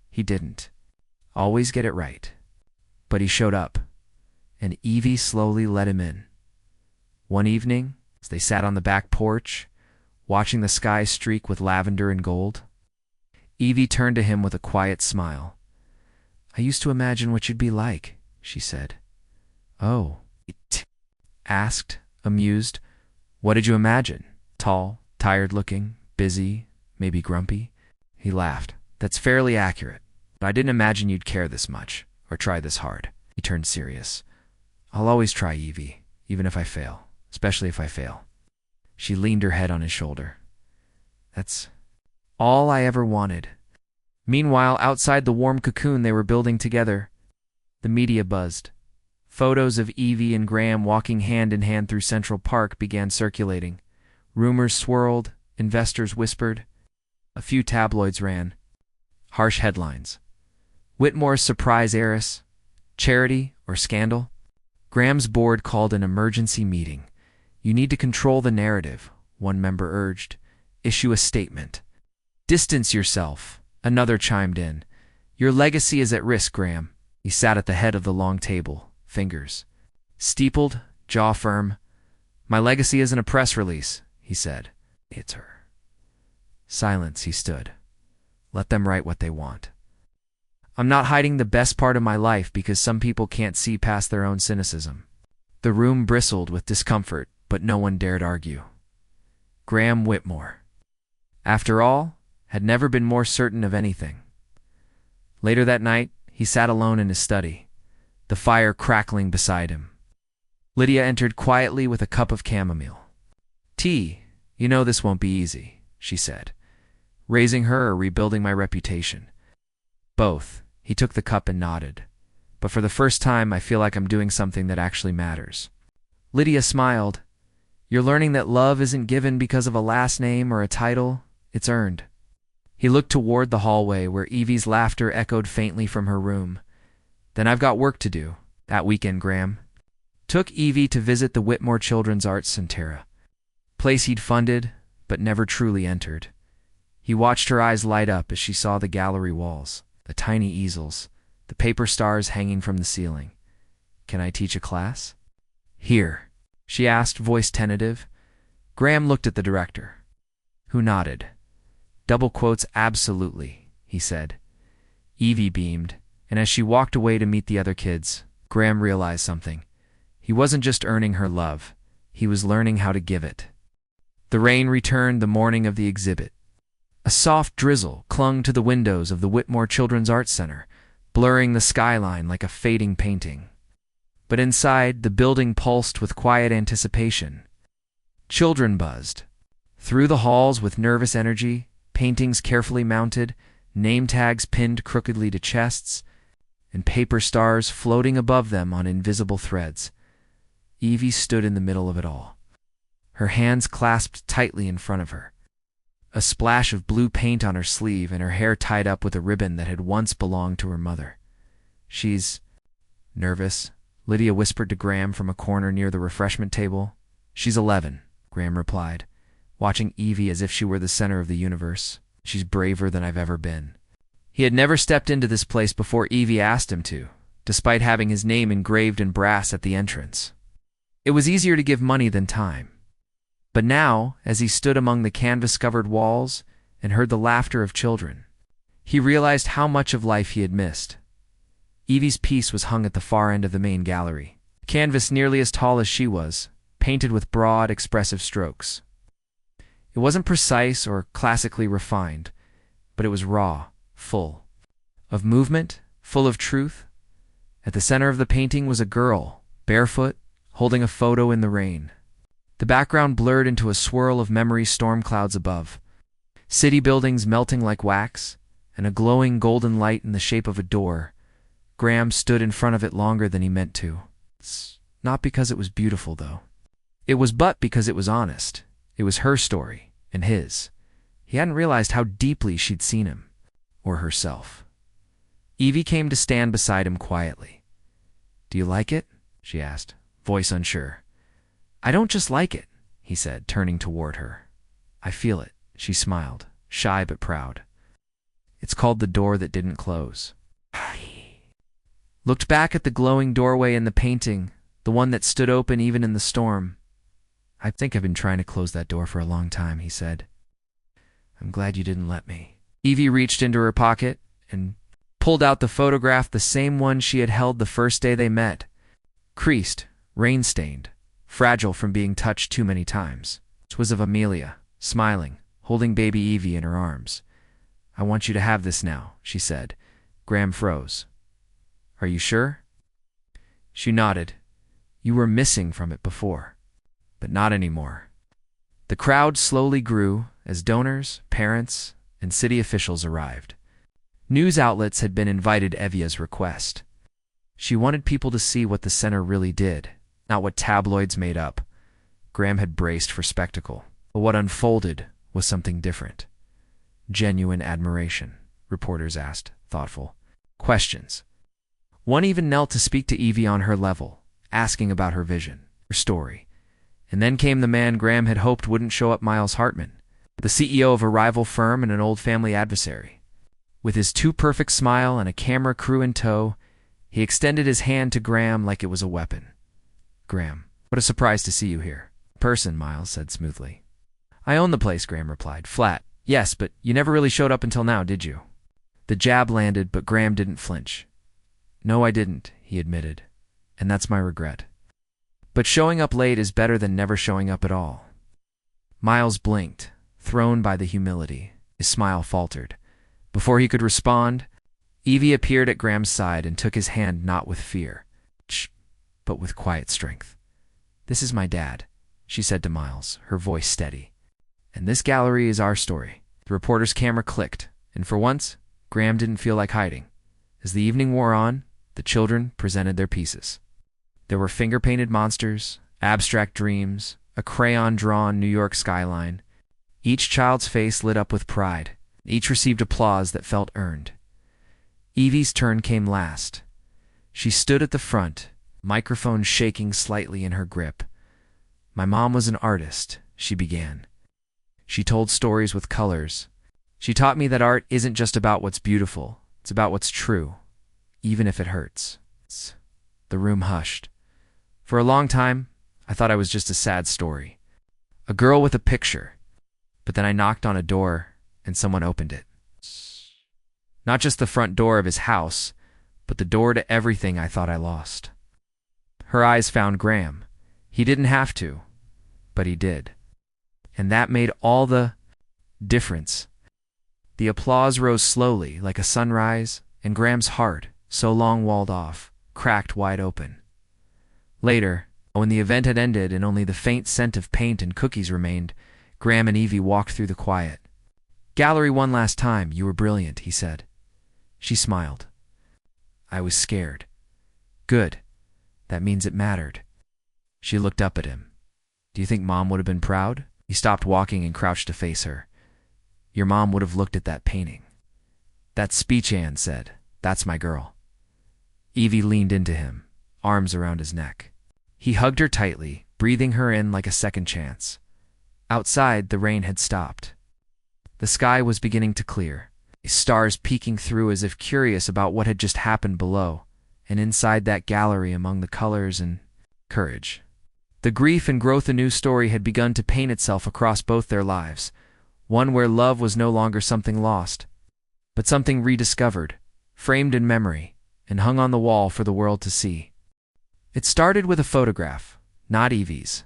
He didn't always get it right, but he showed up, and Evie slowly let him in. One evening, as they sat on the back porch, watching the sky streak with lavender and gold, Evie turned to him with a quiet smile. "I used to imagine what you'd be like," she said. "Oh," he asked, amused. "What did you imagine? Tall, tired-looking, busy, maybe grumpy?" He laughed. "That's fairly accurate, but I didn't imagine you'd care this much, or try this hard." He turned serious. "I'll always try, Evie, even if I fail, especially if I fail." She leaned her head on his shoulder. "That's all I ever wanted." Meanwhile, outside the warm cocoon they were building together, the media buzzed. Photos of Evie and Graham walking hand in hand through Central Park began circulating. Rumors swirled, investors whispered. A few tabloids ran harsh headlines. Whitmore's surprise heiress, charity or scandal? Graham's board called an emergency meeting. "You need to control the narrative," one member urged. "Issue a statement." "Distance yourself," another chimed in. "Your legacy is at risk, Graham." He sat at the head of the long table, fingers steepled, jaw firm. "My legacy isn't a press release," he said. "It's her." Silence, he stood. "Let them write what they want. I'm not hiding the best part of my life because some people can't see past their own cynicism." The room bristled with discomfort, but no one dared argue. Graham Whitmore, after all, had never been more certain of anything. Later that night, he sat alone in his study, the fire crackling beside him. Lydia entered quietly with a cup of chamomile. "Tea, you know this won't be easy," she said. "Raising her or rebuilding my reputation?" "Both." He took the cup and nodded. but for the first time I feel like I'm doing something that actually matters. Lydia smiled. You're learning that love isn't given because of a last name or a title, it's earned. He looked toward the hallway where Evie's laughter echoed faintly from her room. Then I've got work to do. That weekend, Graham took Evie to visit the Whitmore Children's Arts Center, place he'd funded but never truly entered. He watched her eyes light up as she saw the gallery walls, the tiny easels, the paper stars hanging from the ceiling. Can I teach a class? Here, she asked, voice tentative. Graham looked at the director, who nodded. Double quotes, absolutely, he said. Evie beamed, and as she walked away to meet the other kids, Graham realized something. He wasn't just earning her love, he was learning how to give it. The rain returned the morning of the exhibit. A soft drizzle clung to the windows of the Whitmore Children's Arts Center, blurring the skyline like a fading painting. But inside, the building pulsed with quiet anticipation. Children buzzed through the halls with nervous energy, paintings carefully mounted, name tags pinned crookedly to chests, and paper stars floating above them on invisible threads. Evie stood in the middle of it all, her hands clasped tightly in front of her, a splash of blue paint on her sleeve and her hair tied up with a ribbon that had once belonged to her mother. She's nervous, Lydia whispered to Graham from a corner near the refreshment table. She's 11, Graham replied, watching Evie as if she were the center of the universe. She's braver than I've ever been. He had never stepped into this place before Evie asked him to, despite having his name engraved in brass at the entrance. It was easier to give money than time. But now, as he stood among the canvas-covered walls and heard the laughter of children, he realized how much of life he had missed. Evie's piece was hung at the far end of the main gallery, canvas nearly as tall as she was, painted with broad, expressive strokes. It wasn't precise or classically refined, but it was raw, full of movement, full of truth. At the center of the painting was a girl, barefoot, holding a photo in the rain. The background blurred into a swirl of memory storm clouds above, city buildings melting like wax, and a glowing golden light in the shape of a door. Graham stood in front of it longer than he meant to. It's not because it was beautiful, though. It was but because it was honest. It was her story, and his. He hadn't realized how deeply she'd seen him, or herself. Evie came to stand beside him quietly. Do you like it? She asked, voice unsure. I don't just like it, he said, turning toward her. I feel it, she smiled, shy but proud. It's called The Door That Didn't Close. Looked back at the glowing doorway in the painting, the one that stood open even in the storm. I think I've been trying to close that door for a long time, he said. I'm glad you didn't let me. Evie reached into her pocket and pulled out the photograph, the same one she had held the first day they met. Creased, rain-stained, fragile from being touched too many times. It was of Amelia, smiling, holding baby Evie in her arms. I want you to have this now, she said. Graham froze. Are you sure? She nodded. You were missing from it before, but not anymore. The crowd slowly grew as donors, parents, and city officials arrived. News outlets had been invited at Evia's request. She wanted people to see what the center really did, not what tabloids made up. Graham had braced for spectacle, but what unfolded was something different. Genuine admiration, reporters asked, thoughtful. Questions. One even knelt to speak to Evie on her level, asking about her vision, her story. And then came the man Graham had hoped wouldn't show up, Miles Hartman, the CEO of a rival firm and an old family adversary. With his too-perfect smile and a camera crew in tow, he extended his hand to Graham like it was a weapon. Graham, what a surprise to see you here. Person, Miles said smoothly. I own the place, Graham replied. Flat. Yes, but you never really showed up until now, did you? The jab landed, but Graham didn't flinch. No, I didn't, he admitted, and that's my regret. But showing up late is better than never showing up at all. Miles blinked, thrown by the humility. His smile faltered. Before he could respond, Evie appeared at Graham's side and took his hand not with fear, but with quiet strength. This is my dad, she said to Miles, her voice steady. And this gallery is our story. The reporter's camera clicked, and for once, Graham didn't feel like hiding. As the evening wore on, The children presented their pieces. There were finger-painted monsters, abstract dreams, a crayon-drawn New York skyline. Each child's face lit up with pride. Each received applause that felt earned. Evie's turn came last. She stood at the front, microphone shaking slightly in her grip. "My mom was an artist," she began. She told stories with colors. "She taught me that art isn't just about what's beautiful, it's about what's true, even if it hurts." The room hushed. For a long time, I thought I was just a sad story. A girl with a picture. But then I knocked on a door, and someone opened it. Not just the front door of his house, but the door to everything I thought I lost. Her eyes found Graham. He didn't have to, but he did. And that made all the difference. The applause rose slowly, like a sunrise, and Graham's heart, so long walled off, cracked wide open. Later, when the event had ended and only the faint scent of paint and cookies remained, Graham and Evie walked through the quiet. "Gallery one last time, you were brilliant," he said. She smiled. "I was scared." "Good. That means it mattered." She looked up at him. "Do you think Mom would have been proud?" He stopped walking and crouched to face her. "Your mom would have looked at that painting." "That speech," Anne said. "That's my girl." Evie leaned into him, arms around his neck. He hugged her tightly, breathing her in like a second chance. Outside, the rain had stopped. The sky was beginning to clear, stars peeking through as if curious about what had just happened below, and inside that gallery among the colors and courage. The grief and growth a new story had begun to paint itself across both their lives, one where love was no longer something lost, but something rediscovered, framed in memory, and hung on the wall for the world to see. It started with a photograph, not Evie's,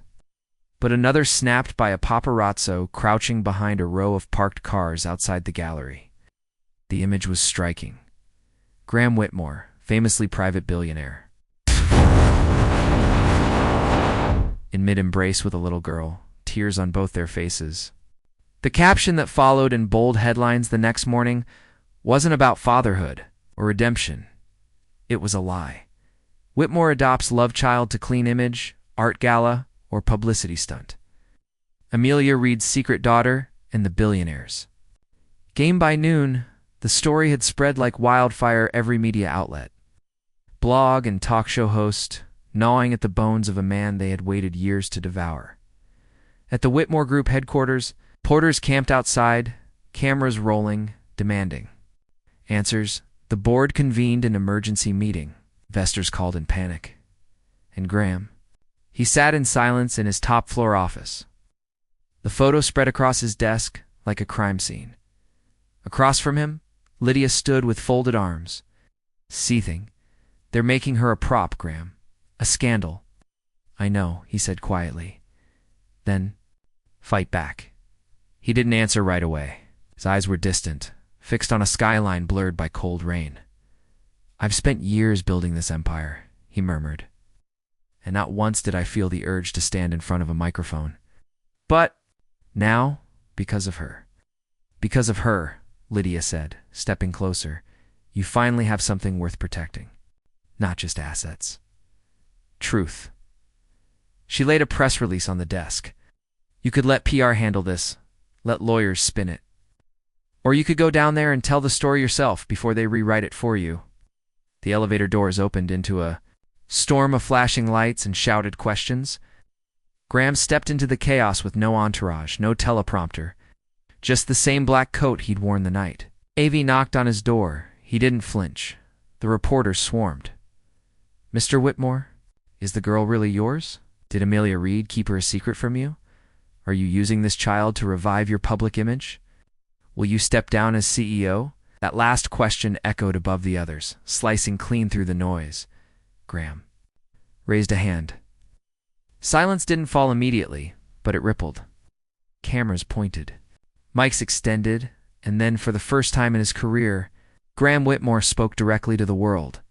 but another snapped by a paparazzo crouching behind a row of parked cars outside the gallery. The image was striking. Graham Whitmore, famously private billionaire, in mid-embrace with a little girl, tears on both their faces. The caption that followed in bold headlines the next morning wasn't about fatherhood or redemption. It was a lie. Whitmore adopts love child to clean image, art gala, or publicity stunt. Amelia Reed's secret daughter and the billionaires. Game by noon, the story had spread like wildfire every media outlet. Blog and talk show host, gnawing at the bones of a man they had waited years to devour. At the Whitmore Group headquarters, porters camped outside, cameras rolling, demanding answers. The board convened an emergency meeting. Investors called in panic. And Graham? He sat in silence in his top-floor office. The photo spread across his desk like a crime scene. Across from him, Lydia stood with folded arms, seething. "They're making her a prop, Graham. A scandal." "I know," he said quietly. "Then, fight back." He didn't answer right away. His eyes were distant, fixed on a skyline blurred by cold rain. "I've spent years building this empire," he murmured, "and not once did I feel the urge to stand in front of a microphone. But now, because of her." "Because of her," Lydia said, stepping closer, "you finally have something worth protecting. Not just assets. Truth." She laid a press release on the desk. "You could let PR handle this, let lawyers spin it. Or you could go down there and tell the story yourself before they rewrite it for you." The elevator doors opened into a storm of flashing lights and shouted questions. Graham stepped into the chaos with no entourage, no teleprompter, just the same black coat he'd worn the night. Avie knocked on his door. He didn't flinch. The reporters swarmed. "Mr. Whitmore, is the girl really yours? Did Amelia Reed keep her a secret from you? Are you using this child to revive your public image? Will you step down as CEO?" That last question echoed above the others, slicing clean through the noise. Graham raised a hand. Silence didn't fall immediately, but it rippled. Cameras pointed. Mics extended, and then, for the first time in his career, Graham Whitmore spoke directly to the world.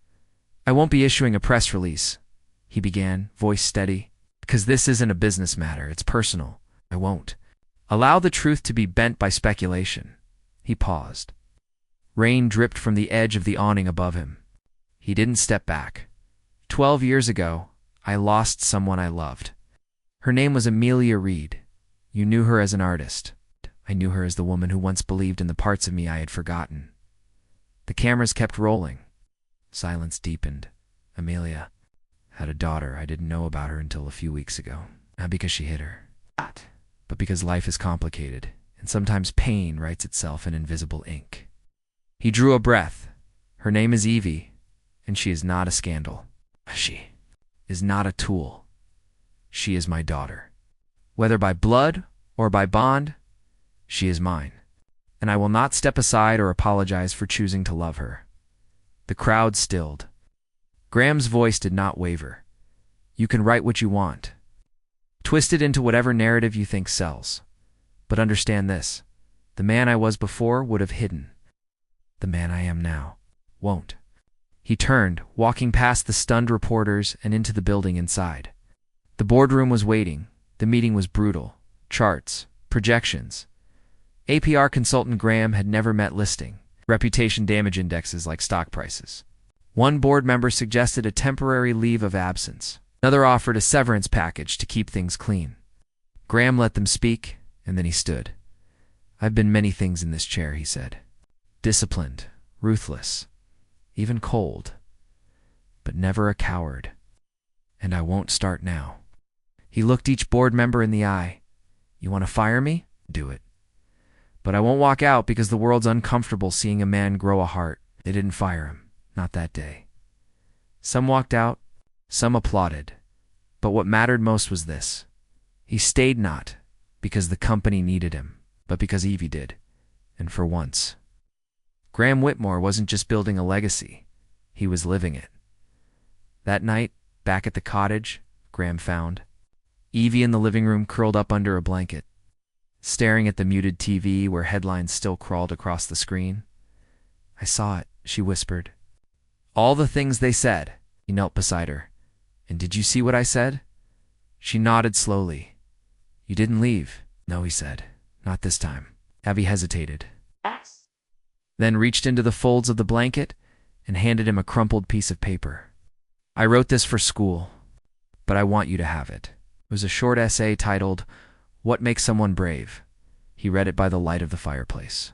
"I won't be issuing a press release," he began, voice steady, "because this isn't a business matter, it's personal. I won't allow the truth to be bent by speculation." He paused. Rain dripped from the edge of the awning above him. He didn't step back. 12 years ago, I lost someone I loved. Her name was Amelia Reed. You knew her as an artist. I knew her as the woman who once believed in the parts of me I had forgotten. The cameras kept rolling. Silence deepened. Amelia had a daughter. I didn't know about her until a few weeks ago. Not because she hid her, but because life is complicated, and sometimes pain writes itself in invisible ink. He drew a breath. Her name is Evie, and she is not a scandal. She is not a tool. She is my daughter. Whether by blood or by bond, she is mine, and I will not step aside or apologize for choosing to love her. The crowd stilled. Graham's voice did not waver. You can write what you want. Twist it into whatever narrative you think sells. But understand this. The man I was before would have hidden. The man I am now won't. He turned, walking past the stunned reporters and into the building inside. The boardroom was waiting. The meeting was brutal. Charts, projections. APR consultant Graham had never met listing. Reputation damage indexes like stock prices. One board member suggested a temporary leave of absence. Another offered a severance package to keep things clean. Graham let them speak, and then he stood. I've been many things in this chair, he said. Disciplined, ruthless, even cold, but never a coward. And I won't start now. He looked each board member in the eye. You want to fire me? Do it. But I won't walk out because the world's uncomfortable seeing a man grow a heart. They didn't fire him, not that day. Some walked out, some applauded. But what mattered most was this. He stayed not because the company needed him, but because Evie did, and for once. Graham Whitmore wasn't just building a legacy, he was living it. That night, back at the cottage, Graham found Evie in the living room curled up under a blanket, staring at the muted TV where headlines still crawled across the screen. I saw it, she whispered. All the things they said. He knelt beside her. And did you see what I said? She nodded slowly. You didn't leave. No, he said. Not this time. Abby hesitated. Then reached into the folds of the blanket and handed him a crumpled piece of paper. I wrote this for school, but I want you to have it. It was a short essay titled, What Makes Someone Brave? He read it by the light of the fireplace,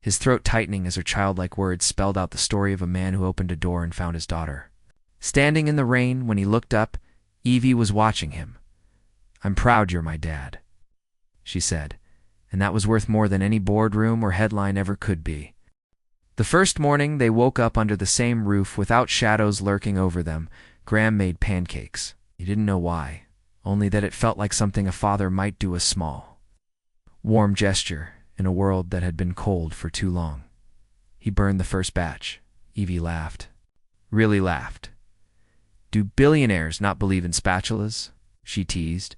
his throat tightening as her childlike words spelled out the story of a man who opened a door and found his daughter. Standing in the rain, when he looked up, Evie was watching him. I'm proud you're my dad, she said, and that was worth more than any boardroom or headline ever could be. The first morning they woke up under the same roof without shadows lurking over them. Graham made pancakes. He didn't know why, only that it felt like something a father might do, a small, warm gesture in a world that had been cold for too long. He burned the first batch. Evie laughed. Really laughed. Do billionaires not believe in spatulas? She teased,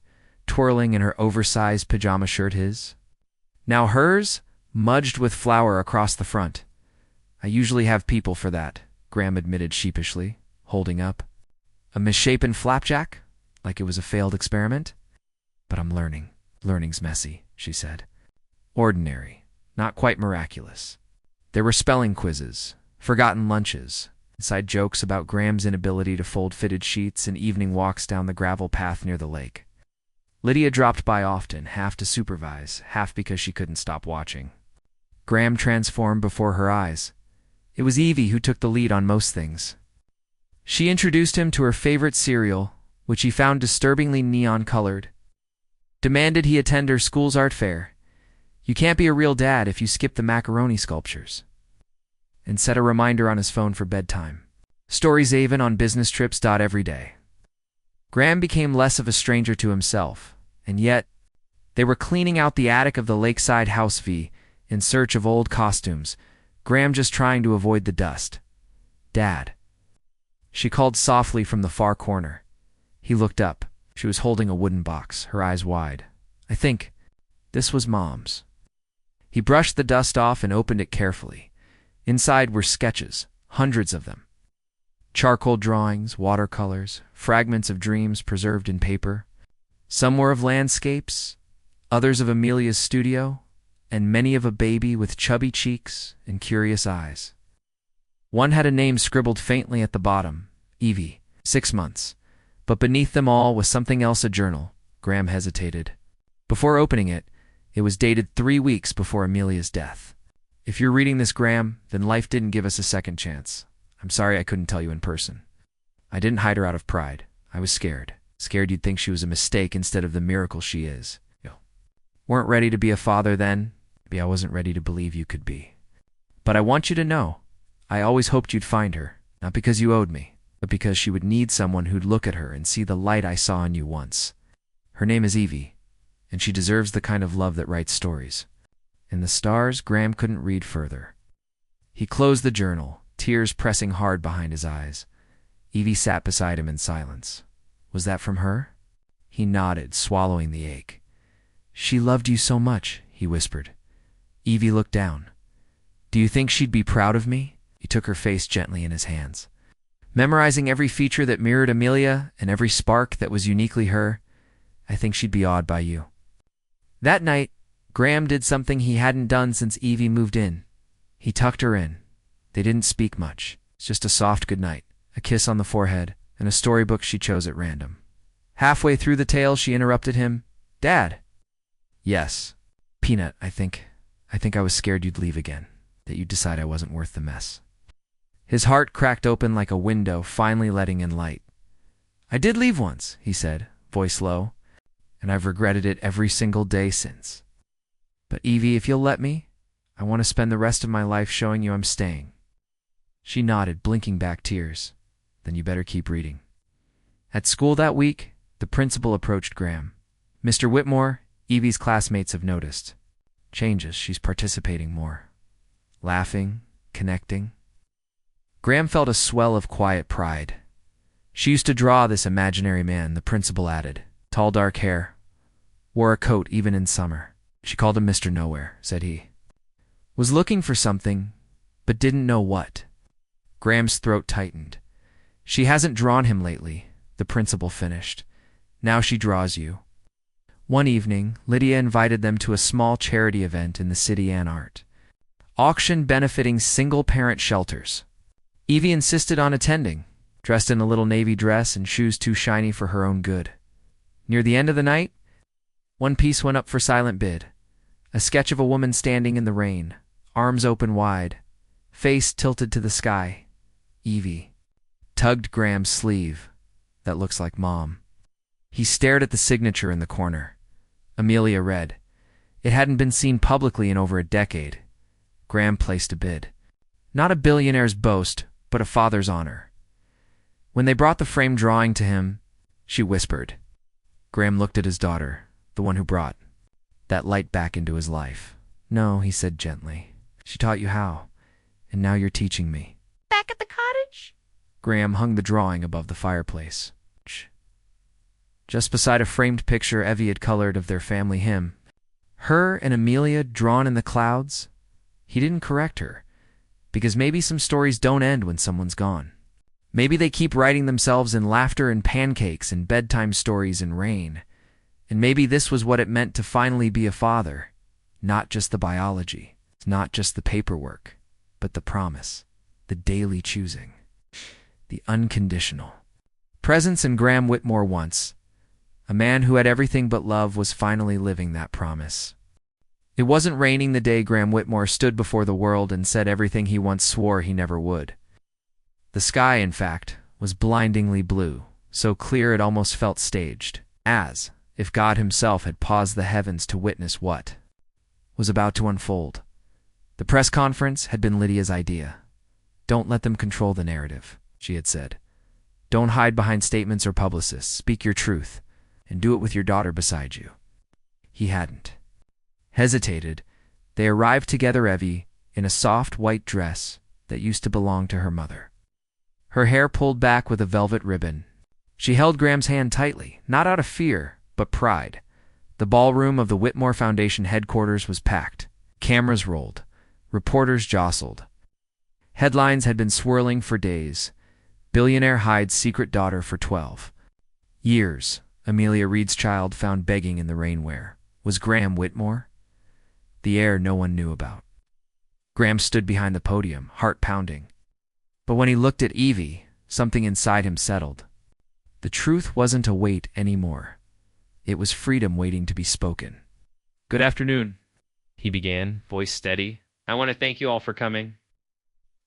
twirling in her oversized pajama shirt his. Now hers, mudged with flour across the front. I usually have people for that, Graham admitted sheepishly, holding up a misshapen flapjack, like it was a failed experiment. But I'm learning. Learning's messy, she said. Ordinary, not quite miraculous. There were spelling quizzes, forgotten lunches, inside jokes about Graham's inability to fold fitted sheets, and evening walks down the gravel path near the lake. Lydia dropped by often, half to supervise, half because she couldn't stop watching. Graham transformed before her eyes. It was Evie who took the lead on most things. She introduced him to her favorite cereal, which he found disturbingly neon-colored. Demanded he attend her school's art fair. You can't be a real dad if you skip the macaroni sculptures. And set a reminder on his phone for bedtime. Stories Avon on business trips. Every day. Graham became less of a stranger to himself, and yet they were cleaning out the attic of the Lakeside House V in search of old costumes, Graham just trying to avoid the dust. Dad. She called softly from the far corner. He looked up. She was holding a wooden box, her eyes wide. I think this was Mom's. He brushed the dust off and opened it carefully. Inside were sketches, hundreds of them. Charcoal drawings, watercolors, fragments of dreams preserved in paper. Some were of landscapes, others of Amelia's studio, and many of a baby with chubby cheeks and curious eyes. One had a name scribbled faintly at the bottom, Evie, 6 months. But beneath them all was something else, a journal. Graham hesitated. Before opening it, it was dated 3 weeks before Amelia's death. If you're reading this, Graham, then life didn't give us a second chance. I'm sorry I couldn't tell you in person. I didn't hide her out of pride. I was scared. Scared you'd think she was a mistake instead of the miracle she is. You weren't ready to be a father then. Maybe I wasn't ready to believe you could be. But I want you to know, I always hoped you'd find her, not because you owed me, but because she would need someone who'd look at her and see the light I saw in you once. Her name is Evie, and she deserves the kind of love that writes stories. In the stars, Graham couldn't read further. He closed the journal, tears pressing hard behind his eyes. Evie sat beside him in silence. Was that from her? He nodded, swallowing the ache. She loved you so much, he whispered. Evie looked down. Do you think she'd be proud of me? He took her face gently in his hands. Memorizing every feature that mirrored Amelia and every spark that was uniquely her, I think she'd be awed by you. That night, Graham did something he hadn't done since Evie moved in. He tucked her in. They didn't speak much. It's just a soft goodnight, a kiss on the forehead, and a storybook she chose at random. Halfway through the tale, she interrupted him. Dad. Yes. Peanut, I think I was scared you'd leave again, that you'd decide I wasn't worth the mess. His heart cracked open like a window, finally letting in light. I did leave once, he said, voice low, and I've regretted it every single day since. But Evie, if you'll let me, I want to spend the rest of my life showing you I'm staying. She nodded, blinking back tears. Then you better keep reading. At school that week, the principal approached Graham. Mr. Whitmore, Evie's classmates have noticed. Changes, she's participating more. Laughing, connecting. Graham felt a swell of quiet pride. She used to draw this imaginary man, the principal added. Tall dark hair. Wore a coat even in summer. She called him Mr. Nowhere, said he. Was looking for something, but didn't know what. Graham's throat tightened. She hasn't drawn him lately, the principal finished. Now she draws you. One evening, Lydia invited them to a small charity event in the city and art. Auction benefiting single-parent shelters. Evie insisted on attending, dressed in a little navy dress and shoes too shiny for her own good. Near the end of the night, one piece went up for silent bid. A sketch of a woman standing in the rain, arms open wide, face tilted to the sky. Evie tugged Graham's sleeve. That looks like Mom. He stared at the signature in the corner. Amelia read. It hadn't been seen publicly in over a decade. Graham placed a bid. Not a billionaire's boast, but a father's honor. When they brought the framed drawing to him, she whispered. Graham looked at his daughter, the one who brought that light back into his life. No, he said gently. She taught you how, and now you're teaching me. Back at the cottage? Graham hung the drawing above the fireplace. Just beside a framed picture Evie had colored of their family hymn. Her and Amelia drawn in the clouds. He didn't correct her, because maybe some stories don't end when someone's gone. Maybe they keep writing themselves in laughter and pancakes and bedtime stories and rain. And maybe this was what it meant to finally be a father. Not just the biology, not just the paperwork, but the promise, the daily choosing, the unconditional. Presence in Graham Whitmore once. A man who had everything but love was finally living that promise. It wasn't raining the day Graham Whitmore stood before the world and said everything he once swore he never would. The sky, in fact, was blindingly blue, so clear it almost felt staged, as if God himself had paused the heavens to witness what was about to unfold. The press conference had been Lydia's idea. Don't let them control the narrative, she had said. Don't hide behind statements or publicists. Speak your truth, and do it with your daughter beside you. He hadn't. Hesitated. They arrived together, Evie, in a soft white dress that used to belong to her mother. Her hair pulled back with a velvet ribbon. She held Graham's hand tightly, not out of fear, but pride. The ballroom of the Whitmore Foundation headquarters was packed. Cameras rolled. Reporters jostled. Headlines had been swirling for days. Billionaire hides secret daughter for 12 years. Amelia Reed's child found begging in the rainwear. Was Graham Whitmore? The heir no one knew about. Graham stood behind the podium, heart pounding. But when he looked at Evie, something inside him settled. The truth wasn't a weight anymore. It was freedom waiting to be spoken. Good afternoon, he began, voice steady. I want to thank you all for coming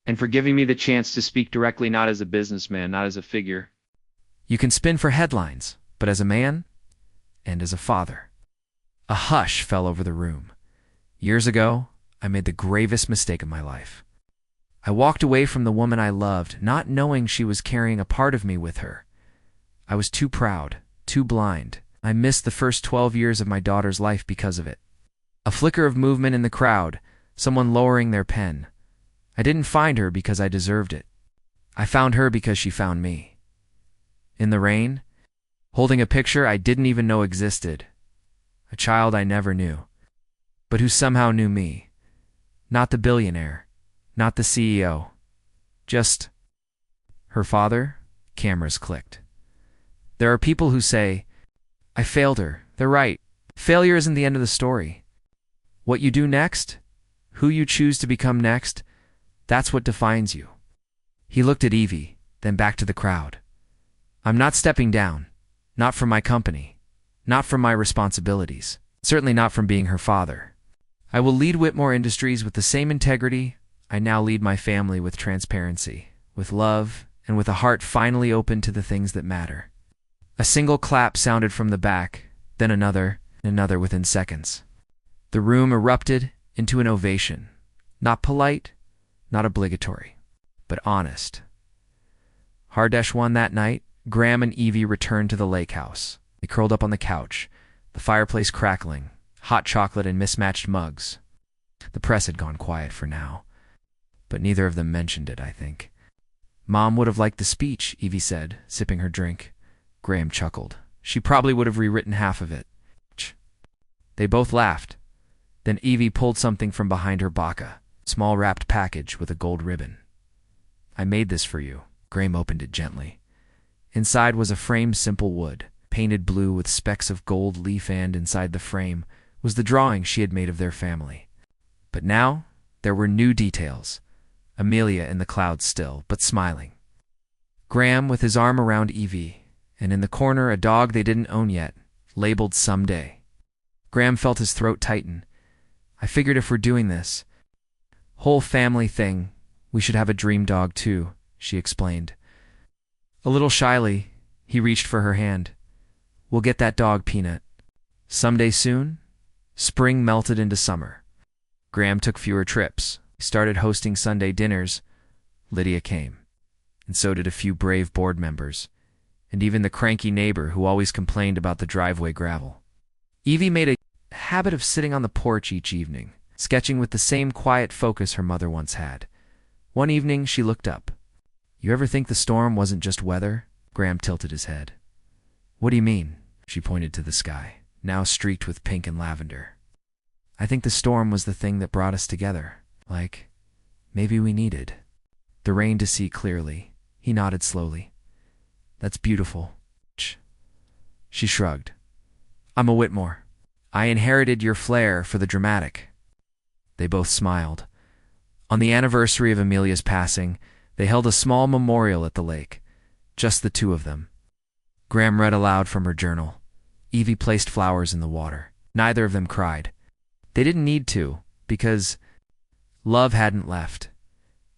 and for giving me the chance to speak directly, not as a businessman, not as a figure. You can spin for headlines, but as a man and as a father. A hush fell over the room. Years ago, I made the gravest mistake of my life. I walked away from the woman I loved, not knowing she was carrying a part of me with her. I was too proud, too blind. I missed the first 12 years of my daughter's life because of it. A flicker of movement in the crowd, someone lowering their pen. I didn't find her because I deserved it. I found her because she found me. In the rain, holding a picture I didn't even know existed. A child I never knew, but who somehow knew me. Not the billionaire, not the CEO. Just her father. Cameras clicked. There are people who say, I failed her. They're right. Failure isn't the end of the story. What you do next, who you choose to become next, that's what defines you. He looked at Evie, then back to the crowd. I'm not stepping down. Not from my company. Not from my responsibilities. Certainly not from being her father. I will lead Whitmore Industries with the same integrity I now lead my family, with transparency, with love, and with a heart finally open to the things that matter. A single clap sounded from the back, then another, and another within seconds. The room erupted into an ovation. Not polite, not obligatory, but honest. Hardesh won that night. Graham and Evie returned to the lake house. They curled up on the couch, the fireplace crackling, hot chocolate in mismatched mugs. The press had gone quiet for now, but neither of them mentioned it, I think. Mom would have liked the speech, Evie said, sipping her drink. Graham chuckled. She probably would have rewritten half of it. They both laughed. Then Evie pulled something from behind her baka, a small wrapped package with a gold ribbon. I made this for you. Graham opened it gently. Inside was a framed simple wood, painted blue with specks of gold leaf, and inside the frame was the drawing she had made of their family. But now there were new details. Amelia in the clouds still, but smiling. Graham with his arm around Evie, and in the corner a dog they didn't own yet, labeled Someday. Graham felt his throat tighten. I figured if we're doing this whole family thing, we should have a dream dog too, she explained. A little shyly, he reached for her hand. We'll get that dog, Peanut. Someday soon, spring melted into summer. Graham took fewer trips. He started hosting Sunday dinners. Lydia came, and so did a few brave board members, and even the cranky neighbor who always complained about the driveway gravel. Evie made a habit of sitting on the porch each evening, sketching with the same quiet focus her mother once had. One evening, she looked up. You ever think the storm wasn't just weather? Graham tilted his head. What do you mean? She pointed to the sky, now streaked with pink and lavender. I think the storm was the thing that brought us together. Like, maybe we needed the rain to see clearly. He nodded slowly. That's beautiful. She shrugged. I'm a Whitmore. I inherited your flair for the dramatic. They both smiled. On the anniversary of Amelia's passing, they held a small memorial at the lake, just the two of them. Graham read aloud from her journal. Evie placed flowers in the water. Neither of them cried. They didn't need to, because love hadn't left.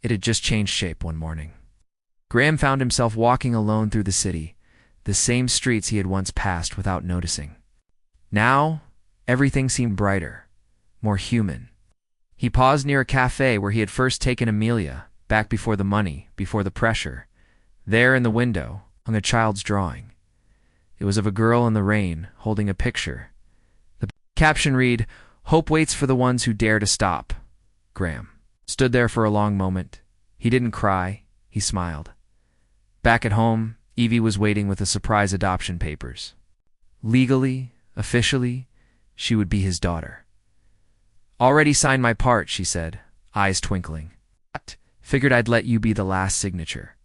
It had just changed shape one morning. Graham found himself walking alone through the city, the same streets he had once passed without noticing. Now, everything seemed brighter, more human. He paused near a cafe where he had first taken Amelia, back before the money, before the pressure. There in the window hung a child's drawing. It was of a girl in the rain, holding a picture. The caption read, Hope waits for the ones who dare to stop. Graham stood there for a long moment. He didn't cry. He smiled. Back at home, Evie was waiting with the surprise adoption papers. Legally, officially, she would be his daughter. Already signed my part, she said, eyes twinkling. Figured I'd let you be the last signature.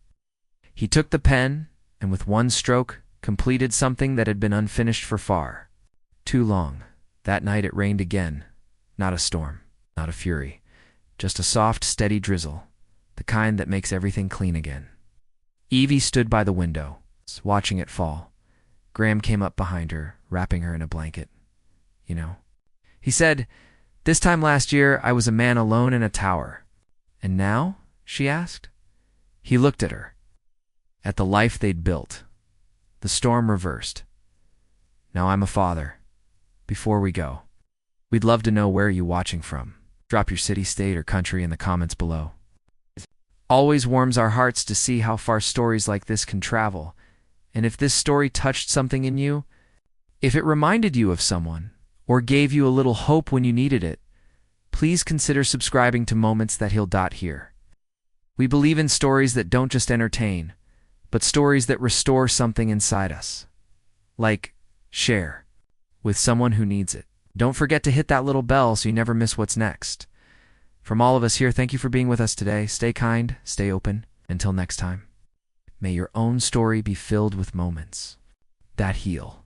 He took the pen, and with one stroke, completed something that had been unfinished for far too long. That night it rained again. Not a storm, not a fury, just a soft, steady drizzle. the kind that makes everything clean again. Evie stood by the window, watching it fall. Graham came up behind her, wrapping her in a blanket. You know. He said, "This time last year, I was a man alone in a tower. And now?" she asked. He looked at her, at the life they'd built. The storm reversed. "Now I'm a father. Before we go, we'd love to know where you're watching from. Drop your city, state, or country in the comments below. Always warms our hearts to see how far stories like this can travel. And if this story touched something in you, if it reminded you of someone, or gave you a little hope when you needed it, please consider subscribing to Moments That Heal here. We believe in stories that don't just entertain, but stories that restore something inside us. Like, share with someone who needs it. Don't forget to hit that little bell so you never miss what's next. From all of us here, thank you for being with us today. Stay kind, stay open. Until next time, may your own story be filled with moments that heal.